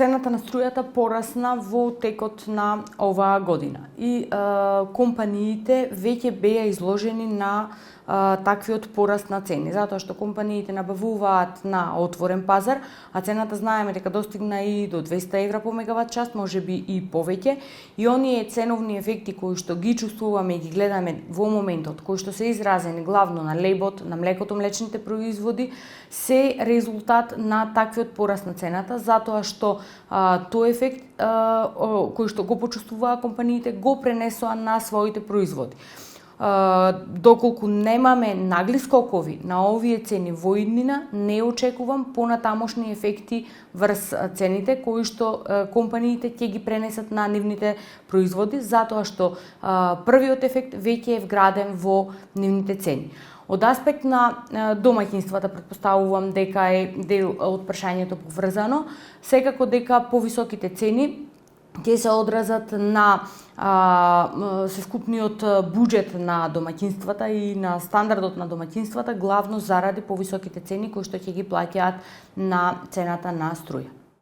цената на струјата порасна во текот на оваа година и компаниите веќе беа изложени на таквиот пораст на цени, затоа што компаниите набавуваат на отворен пазар, а цената знаеме дека достигна и до 200 евра по мегават час, можеби и повеќе, и оние ценовни ефекти кои што ги чувствуваме и ги гледаме во моментот, кои што се изразени главно на лебот, на млекото, млечните производи, се резултат на таквиот пораст на цената, затоа што тој ефект кој што го почувствуваа компаниите го пренесоа на своите производи. Доколку немаме нагли скокови на овие цени во иднина, не очекувам понатамошни ефекти врз цените кои што компаниите ќе ги пренесат на нивните производи, затоа што првиот ефект веќе е вграден во нивните цени. Од аспект на домаќинствата, претпоставувам дека е дел од прашањето поврзано, секако дека повисоките цени ќе се одразат на севкупниот буџет на домаќинствата и на стандардот на домаќинствата, главно заради повисоките цени кои што ќе ги плаќаат на цената на струја.